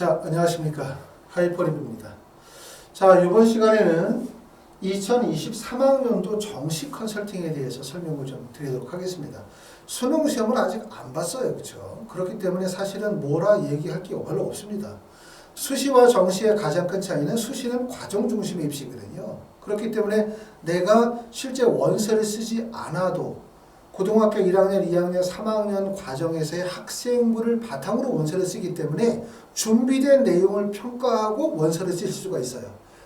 자, 안녕하십니까. 하이퍼립입니다. 자, 이번 시간에는 2023학년도 정시 컨설팅에 대해서 설명을 좀 드리도록 하겠습니다. 수능 시험을 아직 안 봤어요. 그렇죠? 그렇기 때문에 사실은 뭐라 얘기할 게 별로 없습니다. 수시와 정시의 가장 큰 차이는 수시는 과정 중심의 입시거든요. 그렇기 때문에 내가 실제 원서를 쓰지 않아도 고등학교 1학년, 2학년, 3학년 과정에서의 학생부를 바탕으로 원서를 쓰기 때문에 준비된 내용을 평가하고 원서를 쓸 수가 있어요.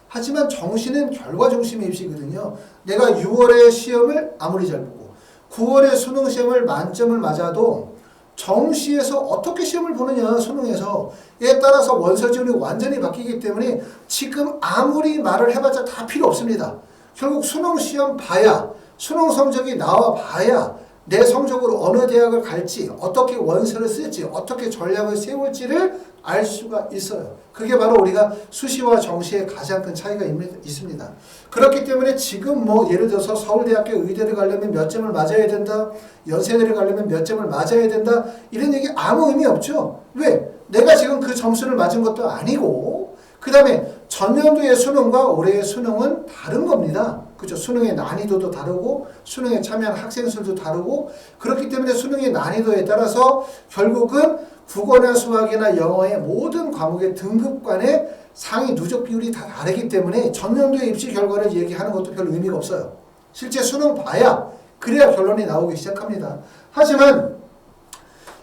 하지만 정시는 결과 중심의 입시거든요. 내가 6월에 시험을 아무리 잘 보고 9월에 수능 시험을 만점을 맞아도 정시에서 어떻게 시험을 보느냐, 수능에서에 따라서 원서 지원이 완전히 바뀌기 때문에 지금 아무리 말을 해봤자 다 필요 없습니다. 결국 수능 시험 봐야, 수능 성적이 나와 봐야 내 성적으로 어느 대학을 갈지, 어떻게 원서를 쓸지, 어떻게 전략을 세울지를 알 수가 있어요. 그게 바로 우리가 수시와 정시의 가장 큰 차이가 있습니다. 그렇기 때문에 지금 뭐 예를 들어서 서울대학교 의대를 가려면 몇 점을 맞아야 된다, 연세대를 가려면 몇 점을 맞아야 된다, 이런 얘기 아무 의미 없죠. 왜? 내가 지금 그 점수를 맞은 것도 아니고, 그 다음에 전년도의 수능과 올해의 수능은 다른 겁니다. 그렇죠? 수능의 난이도도 다르고 수능에 참여한 학생 수도 다르고, 그렇기 때문에 수능의 난이도에 따라서 결국은 국어나 수학이나 영어의 모든 과목의 등급 간의 상위 누적 비율이 다 다르기 때문에 전년도의 입시 결과를 얘기하는 것도 별 의미가 없어요. 실제 수능 봐야 그래야 결론이 나오기 시작합니다. 하지만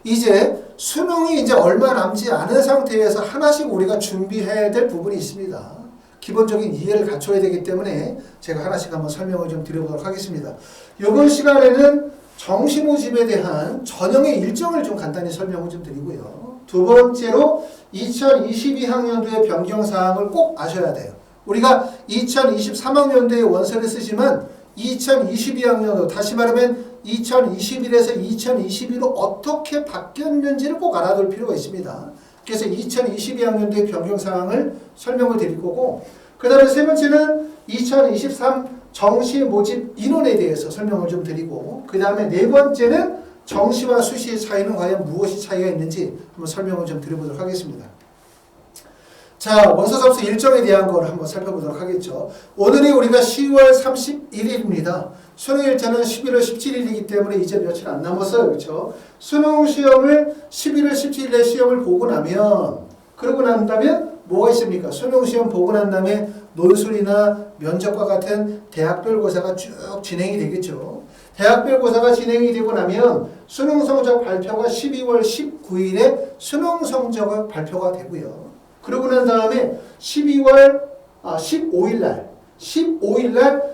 이제 수능이 이제 얼마 남지 않은 상태에서 하나씩 우리가 준비해야 될 부분이 있습니다. 기본적인 이해를 갖춰야 되기 때문에 제가 하나씩 한번 설명을 좀 드려보도록 하겠습니다. 이번 시간에는 정시 모집에 대한 전형의 일정을 좀 간단히 설명을 좀 드리고요. 두 번째로 2022학년도의 변경사항을 꼭 아셔야 돼요. 우리가 2023학년도에 원서를 쓰지만 2022학년도, 다시 말하면 2021에서 2022로 어떻게 바뀌었는지를 꼭 알아둘 필요가 있습니다. 그래서 2022학년도의 변경사항을 설명을 드릴 거고, 그 다음에 세 번째는 2023 정시 모집 인원에 대해서 설명을 좀 드리고, 그 다음에 네 번째는 정시와 수시의 차이는 과연 무엇이 차이가 있는지 한번 설명을 좀 드려보도록 하겠습니다. 자, 원서 접수 일정에 대한 걸 한번 살펴보도록 하겠죠. 오늘이 우리가 10월 31일입니다. 수능 일자는 11월 17일이기 때문에 이제 며칠 안 남았어요. 그렇죠? 수능 시험을 11월 17일에 시험을 보고 나면, 그러고 난다면 뭐가 있습니까? 수능 시험 보고 난 다음에 논술이나 면접과 같은 대학별 고사가 쭉 진행이 되겠죠. 대학별 고사가 진행이 되고 나면 수능 성적 발표가 12월 19일에 수능 성적 발표가 되고요. 그러고 난 다음에 15일날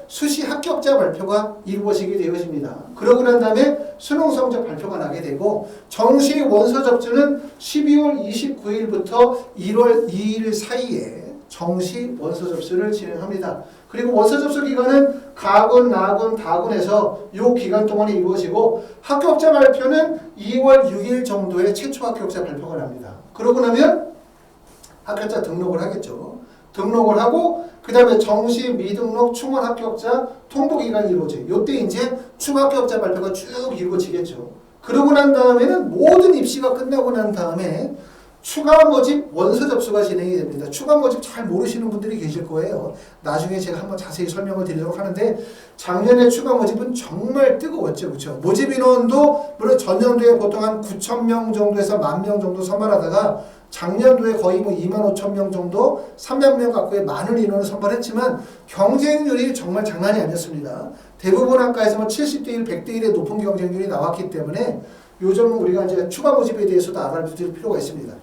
수시 합격자 발표가 이루어지게 되어집니다. 그러고 난 다음에 수능 성적 발표가 나게 되고, 정시 원서 접수는 12월 29일부터 1월 2일 사이에 정시 원서 접수를 진행합니다. 그리고 원서 접수 기간은 가군, 나군, 다군에서 이 기간 동안에 이루어지고, 합격자 발표는 2월 6일 정도에 최초 합격자 발표가 납니다. 그러고 나면 합격자 등록을 하겠죠. 등록을 하고, 그 다음에 정시, 미등록, 충원 합격자 통보 기간이 이루어져요. 이때 이제 추가 합격자 발표가 쭉 이루어지겠죠. 그러고 난 다음에는 모든 입시가 끝나고 난 다음에 추가 모집 원서 접수가 진행이 됩니다. 추가 모집 잘 모르시는 분들이 계실 거예요. 나중에 제가 한번 자세히 설명을 드리도록 하는데, 작년에 추가 모집은 정말 뜨거웠죠. 그렇죠? 모집 인원도 물론 전년도에 보통 한 9,000명 정도에서 10,000명 정도 선발하다가 작년도에 거의 뭐 25,000명 정도, 300명 갖고의 많은 인원을 선발했지만 경쟁률이 정말 장난이 아니었습니다. 대부분 학과에서 뭐 70대 1, 100대 1의 높은 경쟁률이 나왔기 때문에 요즘 우리가 이제 추가 모집에 대해서도 알아둘 필요가 있습니다.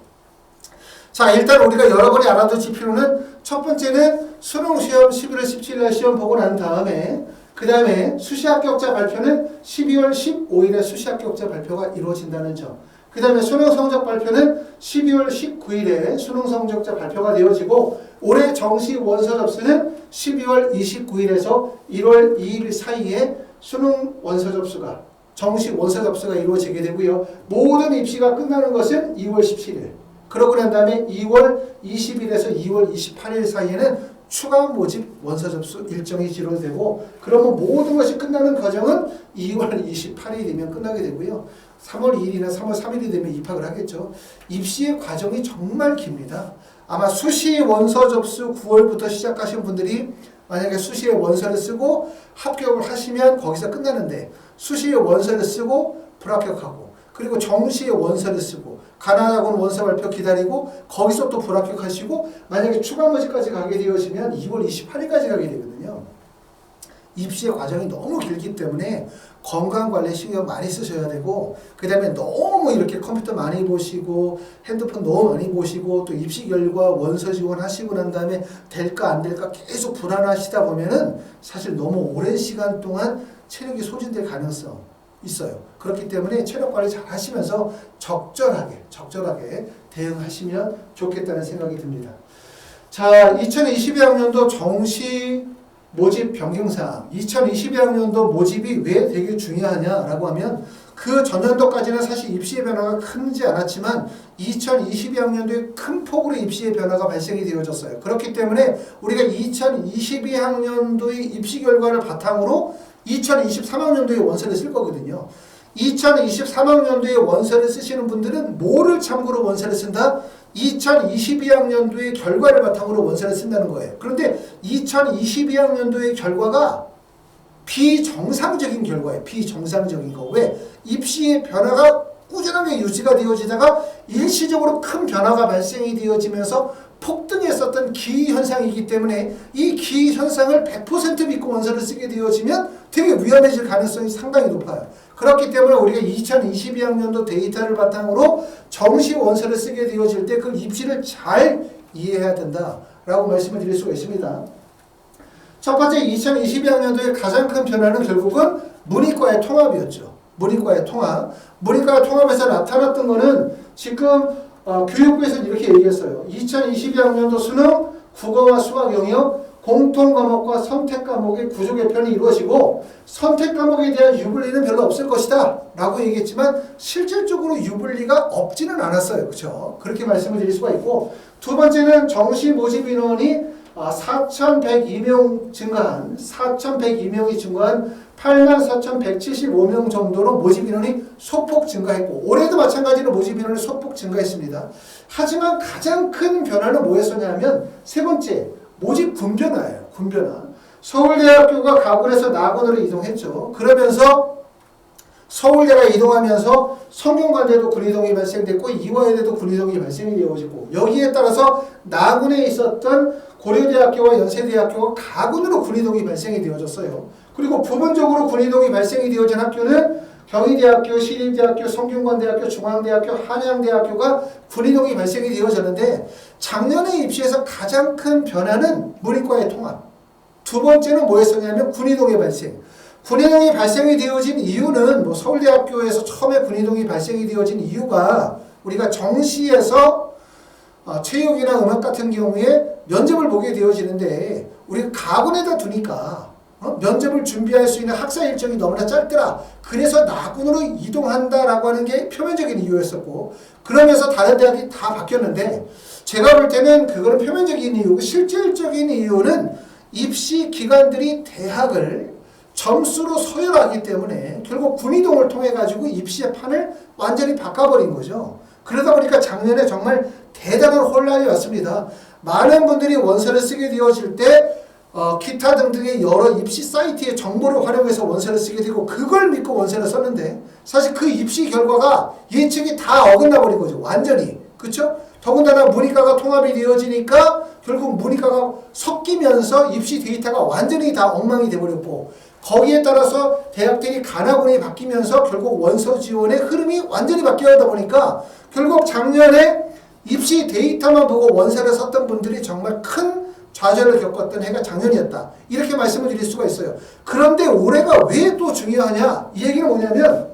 자, 일단 우리가 여러분이 알아두실 필요는, 첫 번째는 수능 시험 11월 17일 시험 보고 난 다음에, 그 다음에 수시 합격자 발표는 12월 15일에 수시 합격자 발표가 이루어진다는 점. 그 다음에 수능 성적 발표는 12월 19일에 수능 성적자 발표가 되어지고, 올해 정시 원서 접수는 12월 29일에서 1월 2일 사이에 수능 원서 접수가, 정시 원서 접수가 이루어지게 되고요. 모든 입시가 끝나는 것은 2월 17일. 그러고 난 다음에 2월 20일에서 2월 28일 사이에는 추가 모집 원서 접수 일정이 지로되고, 그러면 모든 것이 끝나는 과정은 2월 28일이면 끝나게 되고요. 3월 2일이나 3월 3일이 되면 입학을 하겠죠. 입시의 과정이 정말 깁니다. 아마 수시 원서 접수 9월부터 시작하신 분들이 만약에 수시에 원서를 쓰고 합격을 하시면 거기서 끝나는데 수시에 원서를 쓰고 불합격하고 그리고 정시에 원서를 쓰고 가나다고는 원서 발표 기다리고 거기서 또 불합격하시고 만약에 추가 모집까지 가게 되어지면 2월 28일까지 가게 되거든요. 입시의 과정이 너무 길기 때문에 건강관리에 신경 많이 쓰셔야 되고 그 다음에 너무 이렇게 컴퓨터 많이 보시고 핸드폰 너무 많이 보시고 또 입시 결과 원서 지원하시고 난 다음에 될까 안 될까 계속 불안하시다 보면은 사실 너무 오랜 시간 동안 체력이 소진될 가능성 있어요. 그렇기 때문에 체력 관리 잘 하시면서 적절하게 대응하시면 좋겠다는 생각이 듭니다. 자, 2022학년도 정시 모집 변경사항 2022학년도 모집이 왜 되게 중요하냐라고 하면 그 전년도까지는 사실 입시의 변화가 크지 않았지만 2022학년도에 큰 폭으로 입시의 변화가 발생이 되어졌어요. 그렇기 때문에 우리가 2022학년도의 입시 결과를 바탕으로 2023학년도에 원서를 쓸 거거든요. 2023학년도에 원서를 쓰시는 분들은 뭐를 참고로 원서를 쓴다? 2022학년도의 결과를 바탕으로 원서를 쓴다는 거예요. 그런데 2022학년도의 결과가 비정상적인 결과예요. 비정상적인 거. 왜? 입시의 변화가 꾸준하게 유지가 되어지다가 일시적으로 큰 변화가 발생이 되어지면서 폭등했었던 기현상이기 때문에 이 기현상을 100% 믿고 원서를 쓰게 되어지면 되게 위험해질 가능성이 상당히 높아요. 그렇기 때문에 우리가 2022학년도 데이터를 바탕으로 정시 원서를 쓰게 되어질 때 그 입시를 잘 이해해야 된다라고 말씀을 드릴 수가 있습니다. 첫 번째 2022학년도의 가장 큰 변화는 결국은 문이과의 통합이었죠. 문이과의 통합. 문이과의 통합에서 나타났던 거는 지금 교육부에서는 이렇게 얘기했어요. 2022학년도 수능, 국어와 수학 영역, 공통과목과 선택과목의 구조 개편이 이루어지고 선택과목에 대한 유불리는 별로 없을 것이다 라고 얘기했지만 실질적으로 유불리가 없지는 않았어요. 그렇죠? 그렇게 말씀을 드릴 수가 있고 두 번째는 정시 모집 인원이 4,102명 증가한 4,102명이 증가한 84,175명 정도로 모집 인원이 소폭 증가했고 올해도 마찬가지로 모집 인원이 소폭 증가했습니다. 하지만 가장 큰 변화는 뭐였었냐면 세 번째 모집 군변화예요. 군변화. 서울대학교가 가군에서 낙원으로 이동했죠. 그러면서 서울대가 이동하면서 성균관대도 군이동이 발생됐고 이화여대도 군이동이 발생이 되어지고 여기에 따라서 낙원에 있었던 고려대학교와 연세대학교가 가군으로 군이동이 발생이 되어졌어요. 그리고 부분적으로 군이동이 발생이 되어진 학교는 경희대학교, 시립대학교, 성균관대학교, 중앙대학교, 한양대학교가 군이동이 발생이 되어졌는데 작년에 입시에서 가장 큰 변화는 문이과의 통합. 두 번째는 뭐였었냐면 군이동의 발생. 군이동이 발생이 되어진 이유는 뭐 서울대학교에서 처음에 군이동이 발생이 되어진 이유가 우리가 정시에서 체육이나 음악 같은 경우에 면접을 보게 되어지는데 우리가 가군에다 두니까 면접을 준비할 수 있는 학사 일정이 너무나 짧더라. 그래서 낙군으로 이동한다라고 하는 게 표면적인 이유였었고 그러면서 다른 대학이 다 바뀌었는데 제가 볼 때는 그거는 표면적인 이유고 실질적인 이유는 입시 기관들이 대학을 점수로 서열하기 때문에 결국 군이동을 통해 가지고 입시의 판을 완전히 바꿔버린 거죠. 그러다 보니까 작년에 정말 대단한 혼란이 왔습니다. 많은 분들이 원서를 쓰게 되어질 때 기타 등등의 여러 입시 사이트의 정보를 활용해서 원서를 쓰게 되고 그걸 믿고 원서를 썼는데 사실 그 입시 결과가 예측이 다 어긋나 버린 거죠. 완전히. 그렇죠? 더군다나 문이과가 통합이 되어지니까 결국 문이과가 섞이면서 입시 데이터가 완전히 다 엉망이 돼버렸고 거기에 따라서 대학들이 가나군이 바뀌면서 결국 원서 지원의 흐름이 완전히 바뀌어다 보니까 결국 작년에 입시 데이터만 보고 원서를 썼던 분들이 정말 큰 좌절을 겪었던 해가 작년이었다. 이렇게 말씀을 드릴 수가 있어요. 그런데 올해가 왜 또 중요하냐? 이 얘기는 뭐냐면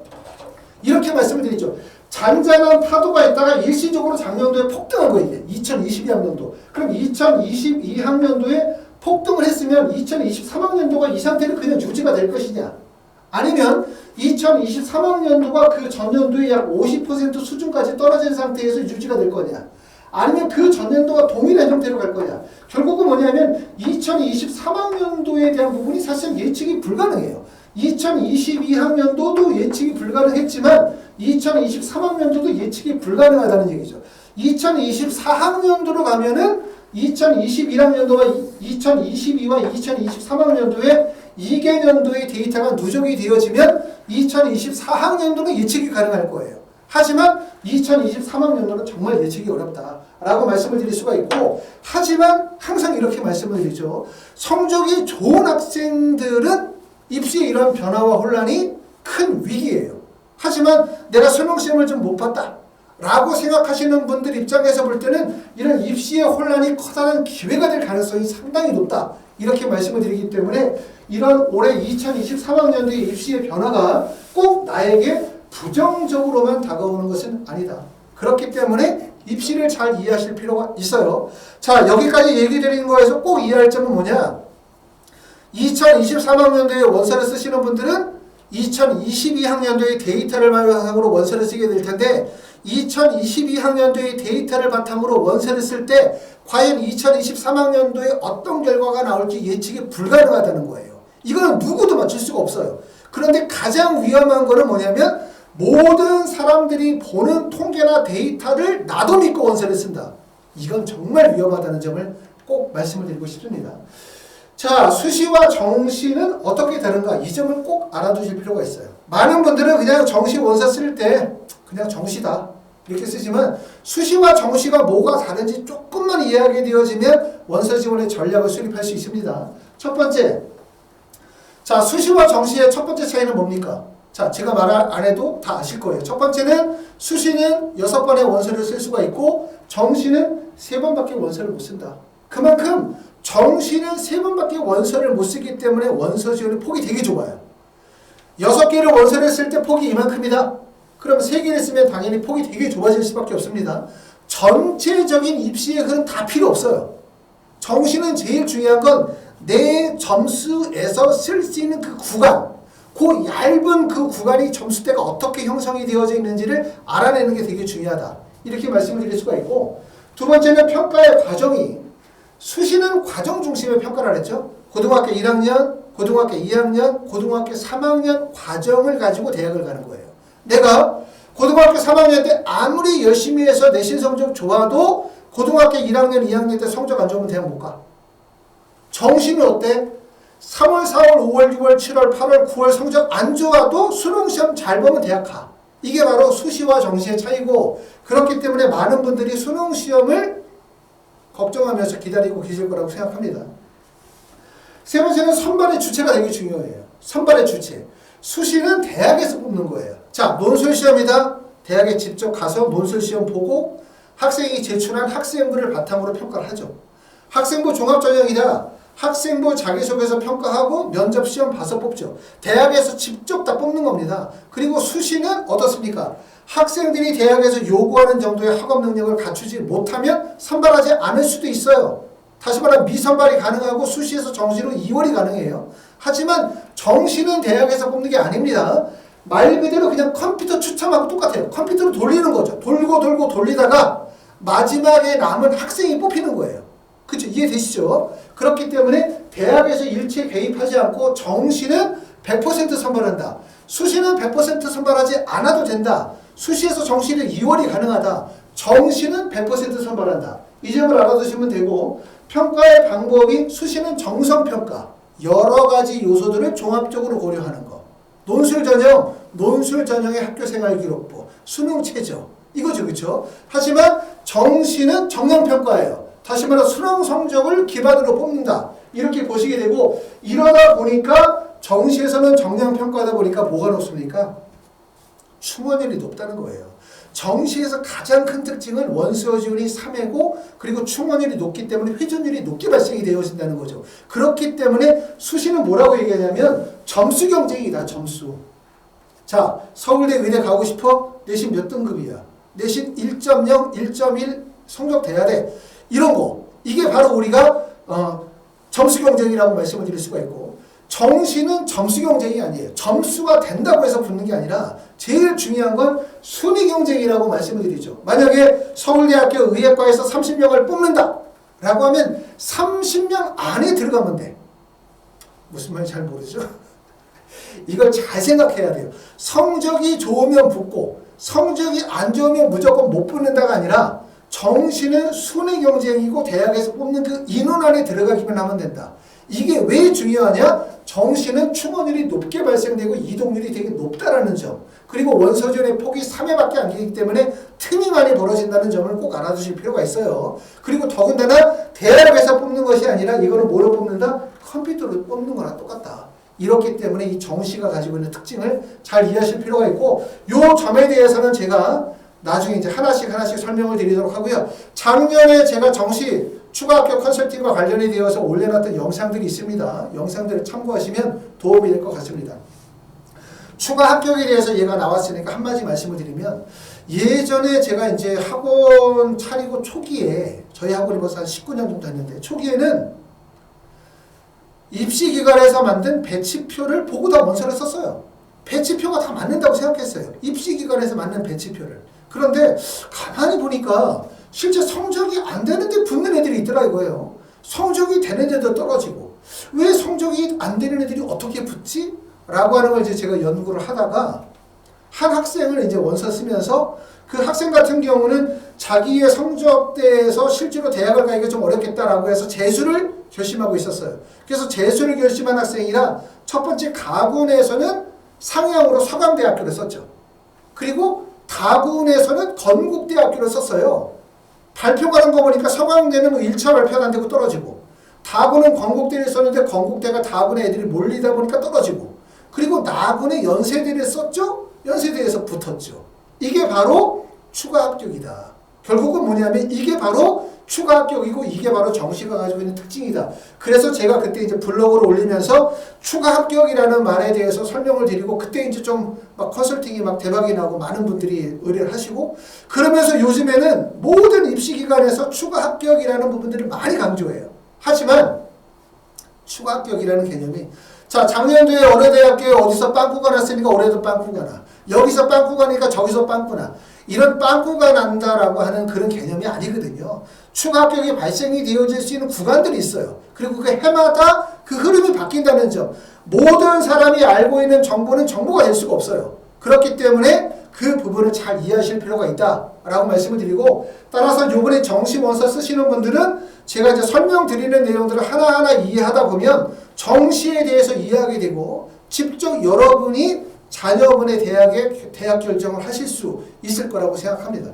이렇게 말씀을 드리죠. 잔잔한 파도가 있다가 일시적으로 작년도에 폭등한 거예요. 2022학년도. 그럼 2022학년도에 폭등을 했으면 2023학년도가 이 상태로 그냥 유지가 될 것이냐? 아니면 2023학년도가 그 전년도의 약 50% 수준까지 떨어진 상태에서 유지가 될 거냐? 아니면 그 전년도가 동일한 형태로 갈 거냐? 결국은 뭐냐면 2023학년도에 대한 부분이 사실 예측이 불가능해요. 2022학년도도 예측이 불가능했지만 2023학년도도 예측이 불가능하다는 얘기죠. 2024학년도로 가면은 2021학년도와 2022와 2023학년도에 2개년도의 데이터가 누적이 되어지면 2024학년도는 예측이 가능할 거예요. 하지만 2023학년도는 정말 예측이 어렵다라고 말씀을 드릴 수가 있고, 하지만 항상 이렇게 말씀을 드리죠. 성적이 좋은 학생들은 입시의 이런 변화와 혼란이 큰 위기예요. 하지만 내가 수능시험을 좀 못 봤다 라고 생각하시는 분들 입장에서 볼 때는 이런 입시의 혼란이 커다란 기회가 될 가능성이 상당히 높다, 이렇게 말씀을 드리기 때문에 이런 올해 2023학년도의 입시의 변화가 꼭 나에게 부정적으로만 다가오는 것은 아니다. 그렇기 때문에 입시를 잘 이해하실 필요가 있어요. 자, 여기까지 얘기 드린 거에서 꼭 이해할 점은 뭐냐? 2023학년도에 원서를 쓰시는 분들은 2022학년도의 데이터를 바탕으로 원서를 쓰게 될 텐데, 2022학년도의 데이터를 바탕으로 원서를 쓸 때 과연 2023학년도에 어떤 결과가 나올지 예측이 불가능하다는 거예요. 이거는 누구도 맞출 수가 없어요. 그런데 가장 위험한 거는 뭐냐면, 모든 사람들이 보는 통계나 데이터를 나도 믿고 원서를 쓴다. 이건 정말 위험하다는 점을 꼭 말씀을 드리고 싶습니다. 자, 수시와 정시는 어떻게 다른가? 이 점을 꼭 알아두실 필요가 있어요. 많은 분들은 그냥 정시 원서 쓸 때 그냥 정시다 이렇게 쓰지만, 수시와 정시가 뭐가 다른지 조금만 이해하게 되어지면 원서 지원의 전략을 수립할 수 있습니다. 첫 번째, 자, 수시와 정시의 첫 번째 차이는 뭡니까? 자, 제가 말 안 해도 다 아실 거예요. 첫 번째는 수시는 6번의 원서를 쓸 수가 있고, 정시는 3번밖에 원서를 못 쓴다. 그만큼 정시는 3번밖에 원서를 못 쓰기 때문에 원서 지원의 폭이 되게 좁아요. 6개를 원서를 쓸 때 폭이 이만큼이다. 그럼 3개를 쓰면 당연히 폭이 되게 좁아질 수밖에 없습니다. 전체적인 입시의 흐름 다 필요 없어요. 정시는 제일 중요한 건 내 점수에서 쓸 수 있는 그 구간, 그 얇은 그 구간이 점수대가 어떻게 형성이 되어져 있는지를 알아내는 게 되게 중요하다. 이렇게 말씀을 드릴 수가 있고, 두 번째는 평가의 과정이, 수시는 과정 중심의 평가를 했죠. 고등학교 1학년, 고등학교 2학년, 고등학교 3학년 과정을 가지고 대학을 가는 거예요. 내가 고등학교 3학년 때 아무리 열심히 해서 내신 성적 좋아도 고등학교 1학년, 2학년 때 성적 안 좋으면 대학 못 가. 정시는 어때? 3월, 4월, 5월, 6월, 7월, 8월, 9월 성적 안 좋아도 수능시험 잘 보면 대학 가. 이게 바로 수시와 정시의 차이고, 그렇기 때문에 많은 분들이 수능시험을 걱정하면서 기다리고 계실 거라고 생각합니다. 세 번째는 선발의 주체가 되게 중요해요. 선발의 주체. 수시는 대학에서 뽑는 거예요. 자, 논술시험이다. 대학에 직접 가서 논술시험 보고 학생이 제출한 학생부를 바탕으로 평가를 하죠. 학생부 종합전형이다. 학생부 자기소개서 평가하고 면접시험 봐서 뽑죠. 대학에서 직접 다 뽑는 겁니다. 그리고 수시는 어떻습니까? 학생들이 대학에서 요구하는 정도의 학업 능력을 갖추지 못하면 선발하지 않을 수도 있어요. 다시 말하면 미선발이 가능하고 수시에서 정시로 2월이 가능해요. 하지만 정시는 대학에서 뽑는 게 아닙니다. 말 그대로 그냥 컴퓨터 추첨하고 똑같아요. 컴퓨터로 돌리는 거죠. 돌고 돌고 돌리다가 마지막에 남은 학생이 뽑히는 거예요. 그렇죠? 이해되시죠? 그렇기 때문에 대학에서 일체 개입하지 않고 정시는 100% 선발한다. 수시는 100% 선발하지 않아도 된다. 수시에서 정시는 2월이 가능하다. 정시는 100% 선발한다. 이 점을 알아두시면 되고, 평가의 방법이 수시는 정성평가, 여러 가지 요소들을 종합적으로 고려하는 거. 논술 전형, 논술 전형의 학교생활 기록부, 수능 최저, 이거죠, 그렇죠? 하지만 정시는 정량평가예요. 다시 말해 수능 성적을 기반으로 뽑는다. 이렇게 보시게 되고, 이러다 보니까 정시에서는 정량평가하다 보니까 뭐가 높습니까? 충원율이 높다는 거예요. 정시에서 가장 큰 특징은 원서 지원이 3회고, 그리고 충원율이 높기 때문에 회전율이 높게 발생이 되어진다는 거죠. 그렇기 때문에 수시는 뭐라고 얘기하냐면 점수 경쟁이다. 점수. 자, 서울대 의대 가고 싶어? 내신 몇 등급이야? 내신 1.0, 1.1 성적 돼야 돼. 이런 거. 이게 바로 우리가 점수 경쟁이라고 말씀을 드릴 수가 있고, 정시는 점수 경쟁이 아니에요. 점수가 된다고 해서 붙는 게 아니라 제일 중요한 건 순위 경쟁이라고 말씀을 드리죠. 만약에 서울대학교 의예과에서 30명을 뽑는다 라고 하면 30명 안에 들어가면 돼. 무슨 말인지 잘 모르죠? 이걸 잘 생각해야 돼요. 성적이 좋으면 붙고 성적이 안 좋으면 무조건 못 붙는다가 아니라 정시는 순위 경쟁이고 대학에서 뽑는 그 인원 안에 들어가기만 하면 된다. 이게 왜 중요하냐? 정시는 충원율이 높게 발생되고 이동률이 되게 높다라는 점. 그리고 원서전의 폭이 3회밖에 안 되기 때문에 틈이 많이 벌어진다는 점을 꼭 알아두실 필요가 있어요. 그리고 더군다나 대학에서 뽑는 것이 아니라 이거는 뭐로 뽑는다? 컴퓨터로 뽑는 거랑 똑같다. 이렇기 때문에 이 정시가 가지고 있는 특징을 잘 이해하실 필요가 있고 요 점에 대해서는 제가 나중에 이제 하나씩 설명을 드리도록 하고요. 작년에 제가 정시 추가 합격 컨설팅과 관련이 되어서 올려놨던 영상들이 있습니다. 영상들을 참고하시면 도움이 될 것 같습니다. 추가 합격에 대해서 얘가 나왔으니까 한마디 말씀을 드리면 예전에 제가 이제 학원 차리고 초기에 저희 학원이 벌써 한 19년 정도 됐는데 초기에는 입시기관에서 만든 배치표를 보고 다 원서를 썼어요. 배치표가 다 맞는다고 생각했어요. 입시기관에서 맞는 배치표를. 그런데 가만히 보니까 실제 성적이 안 되는데 붙는 애들이 있더라 이거예요. 성적이 되는데도 떨어지고 왜 성적이 안 되는 애들이 어떻게 붙지? 라고 하는 걸 이제 제가 연구를 하다가 한 학생을 이제 원서 쓰면서 그 학생 같은 경우는 자기의 성적대에서 실제로 대학을 가기가 좀 어렵겠다라고 해서 재수를 결심하고 있었어요. 그래서 재수를 결심한 학생이라 첫 번째 가군에서는 상향으로 서강대학교를 썼죠. 그리고 다군에서는 건국대학교를 썼어요. 발표가 난 거 보니까 서강대는 뭐 1차 발표가 안 되고 떨어지고 다군은 건국대를 썼는데 건국대가 다군의 애들이 몰리다 보니까 떨어지고 그리고 나군의 연세대를 썼죠. 연세대에서 붙었죠. 이게 바로 추가 합격이다. 결국은 뭐냐면 이게 바로 추가 합격이고 이게 바로 정시가 가지고 있는 특징이다. 그래서 제가 그때 이제 블로그를 올리면서 추가 합격이라는 말에 대해서 설명을 드리고 그때 이제 좀 막 컨설팅이 막 대박이 나고 많은 분들이 의뢰를 하시고 그러면서 요즘에는 모든 입시기관에서 추가 합격이라는 부분들을 많이 강조해요. 하지만 추가 합격이라는 개념이 자 작년도에 어느 대학교에 어디서 빵꾸가 났으니까 올해도 빵꾸가 나. 여기서 빵꾸가 나니까 저기서 빵꾸 나. 이런 빵꾸가 난다라고 하는 그런 개념이 아니거든요. 추가 합격이 발생이 되어질 수 있는 구간들이 있어요. 그리고 그 해마다 그 흐름이 바뀐다는 점. 모든 사람이 알고 있는 정보는 정보가 될 수가 없어요. 그렇기 때문에 그 부분을 잘 이해하실 필요가 있다라고 말씀을 드리고 따라서 이번에 정시 원서 쓰시는 분들은 제가 이제 설명드리는 내용들을 하나하나 이해하다 보면 정시에 대해서 이해하게 되고 직접 여러분이 자녀분의 대학 결정을 하실 수 있을 거라고 생각합니다.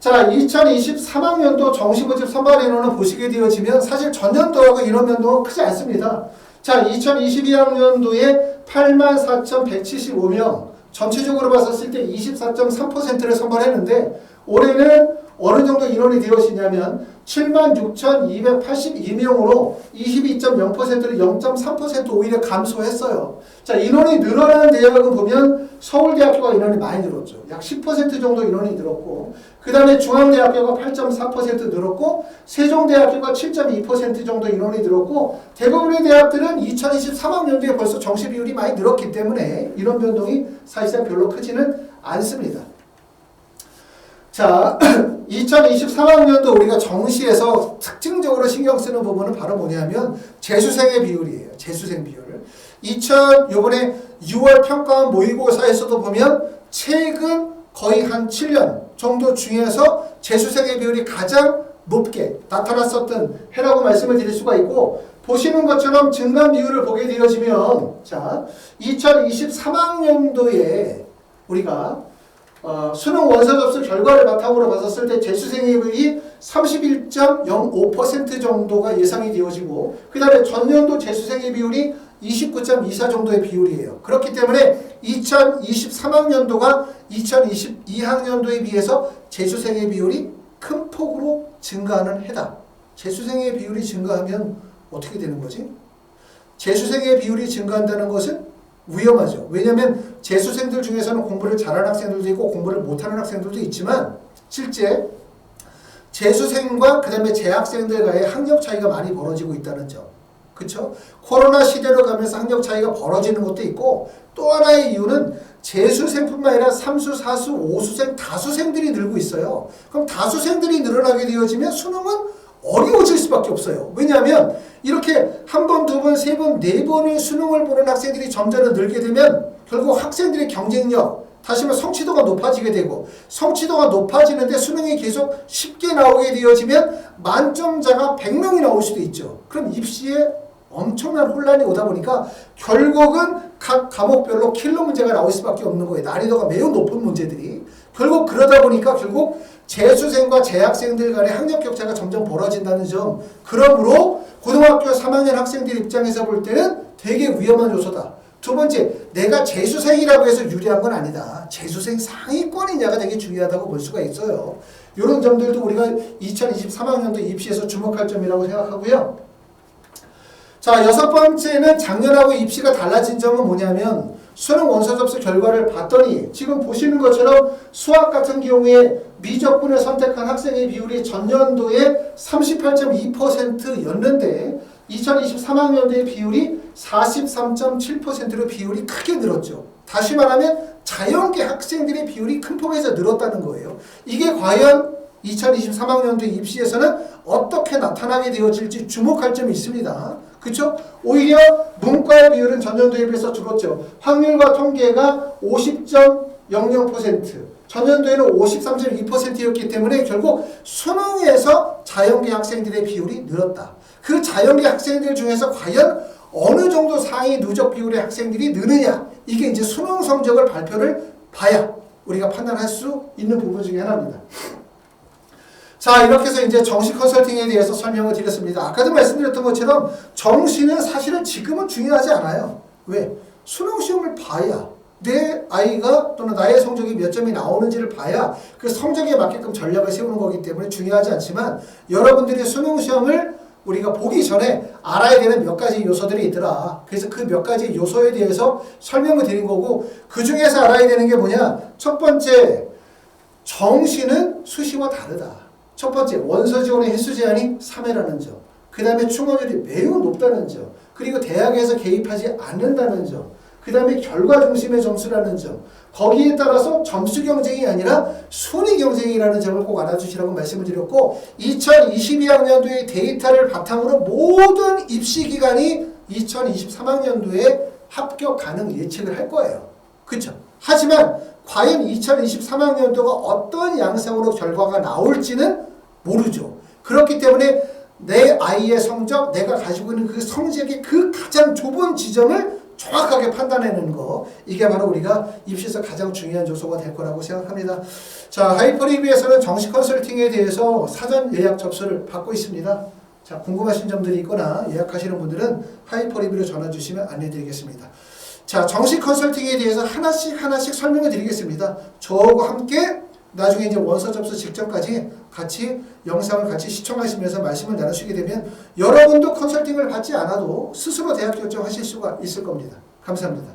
자, 2023학년도 정시모집 선발 인원을 보시게 되어지면 사실 전년도하고 인원 변동은 크지 않습니다. 자, 2022학년도에 84,175명, 전체적으로 봤었을 때 24.3%를 선발했는데 올해는 어느 정도 인원이 되어지냐면 76,282명으로 22.0%를 0.3% 오히려 감소했어요. 자, 인원이 늘어나는 대학은 보면 서울대학교가 인원이 많이 늘었죠. 약 10% 정도 인원이 늘었고 그 다음에 중앙대학교가 8.4% 늘었고 세종대학교가 7.2% 정도 인원이 늘었고 대부분의 대학들은 2023학년도에 벌써 정시 비율이 많이 늘었기 때문에 인원 변동이 사실상 별로 크지는 않습니다. 자, 2023학년도 우리가 정시에서 특징적으로 신경 쓰는 부분은 바로 뭐냐면 재수생의 비율이에요. 재수생 비율을. 요번에 6월 평가원 모의고사에서도 보면 최근 거의 한 7년 정도 중에서 재수생의 비율이 가장 높게 나타났었던 해라고 말씀을 드릴 수가 있고 보시는 것처럼 증감 비율을 보게 되어지면 자, 2023학년도에 우리가 수능 원서 접수 결과를 바탕으로 봤었을 때 재수생의 비율이 31.05% 정도가 예상이 되어지고 그 다음에 전년도 재수생의 비율이 29.24 정도의 비율이에요. 그렇기 때문에 2023학년도가 2022학년도에 비해서 재수생의 비율이 큰 폭으로 증가하는 해다. 재수생의 비율이 증가하면 어떻게 되는 거지? 재수생의 비율이 증가한다는 것은 위험하죠. 왜냐하면 재수생들 중에서는 공부를 잘하는 학생들도 있고 공부를 못하는 학생들도 있지만 실제 재수생과 그 다음에 재학생들과의 학력 차이가 많이 벌어지고 있다는 점. 그쵸? 코로나 시대로 가면서 학력 차이가 벌어지는 것도 있고 또 하나의 이유는 재수생뿐만 아니라 삼수, 사수, 오수생, 다수생들이 늘고 있어요. 그럼 다수생들이 늘어나게 되어지면 수능은 어려워질 수밖에 없어요. 왜냐하면 이렇게 한 번, 두 번, 세 번, 네 번의 수능을 보는 학생들이 점점 늘게 되면 결국 학생들의 경쟁력, 다시 말해 성취도가 높아지게 되고, 성취도가 높아지는데 수능이 계속 쉽게 나오게 되어지면 만점자가 100명이 나올 수도 있죠. 그럼 입시에 엄청난 혼란이 오다 보니까 결국은 각 과목별로 킬러 문제가 나올 수밖에 없는 거예요. 난이도가 매우 높은 문제들이. 결국 그러다 보니까 결국 재수생과 재학생들 간의 학력 격차가 점점 벌어진다는 점. 그러므로 고등학교 3학년 학생들 입장에서 볼 때는 되게 위험한 요소다. 두 번째, 내가 재수생이라고 해서 유리한 건 아니다. 재수생 상위권이냐가 되게 중요하다고 볼 수가 있어요. 이런 점들도 우리가 2023학년도 입시에서 주목할 점이라고 생각하고요. 자, 여섯 번째는 작년하고 입시가 달라진 점은 뭐냐면 수능 원서 접수 결과를 봤더니 지금 보시는 것처럼 수학 같은 경우에 미적분을 선택한 학생의 비율이 전년도에 38.2%였는데 2023학년도의 비율이 43.7%로 비율이 크게 늘었죠. 다시 말하면 자연계 학생들의 비율이 큰 폭에서 늘었다는 거예요. 이게 과연 2023학년도 입시에서는 어떻게 나타나게 되어질지 주목할 점이 있습니다. 그렇죠? 오히려 문과의 비율은 전년도에 비해서 줄었죠. 확률과 통계가 50.00%, 전년도에는 53.2%였기 때문에 결국 수능에서 자연계 학생들의 비율이 늘었다. 그 자연계 학생들 중에서 과연 어느 정도 상위 누적 비율의 학생들이 느느냐, 이게 이제 수능 성적을 발표를 봐야 우리가 판단할 수 있는 부분 중에 하나입니다. 자, 이렇게 해서 이제 정시 컨설팅에 대해서 설명을 드렸습니다. 아까도 말씀드렸던 것처럼 정시는 사실은 지금은 중요하지 않아요. 왜? 수능 시험을 봐야 내 아이가 또는 나의 성적이 몇 점이 나오는지를 봐야 그 성적에 맞게끔 전략을 세우는 거기 때문에 중요하지 않지만, 여러분들이 수능 시험을 우리가 보기 전에 알아야 되는 몇 가지 요소들이 있더라. 그래서 그 몇 가지 요소에 대해서 설명을 드린 거고, 그 중에서 알아야 되는 게 뭐냐? 첫 번째, 정시는 수시와 다르다. 첫 번째, 원서 지원의 횟수 제한이 3회라는 점. 그 다음에 충원율이 매우 높다는 점. 그리고 대학에서 개입하지 않는다는 점. 그 다음에 결과 중심의 점수라는 점. 거기에 따라서 점수 경쟁이 아니라 순위 경쟁이라는 점을 꼭 알아주시라고 말씀을 드렸고, 2022학년도의 데이터를 바탕으로 모든 입시기관이 2023학년도에 합격 가능 예측을 할 거예요. 그렇죠? 하지만 과연 2023학년도가 어떤 양상으로 결과가 나올지는 모르죠. 그렇기 때문에 내 아이의 성적, 내가 가지고 있는 그 성적의 그 가장 좁은 지점을 정확하게 판단해내는 거, 이게 바로 우리가 입시에서 가장 중요한 요소가 될 거라고 생각합니다. 자, 하이퍼리뷰에서는 정시 컨설팅에 대해서 사전 예약 접수를 받고 있습니다. 자, 궁금하신 점들이 있거나 예약하시는 분들은 하이퍼리뷰로 전화 주시면 안내드리겠습니다. 자, 정시 컨설팅에 대해서 하나씩 설명을 드리겠습니다. 저하고 함께 나중에 이제 원서 접수 직전까지 같이 영상을 같이 시청하시면서 말씀을 나누시게 되면 여러분도 컨설팅을 받지 않아도 스스로 대학 결정하실 수가 있을 겁니다. 감사합니다.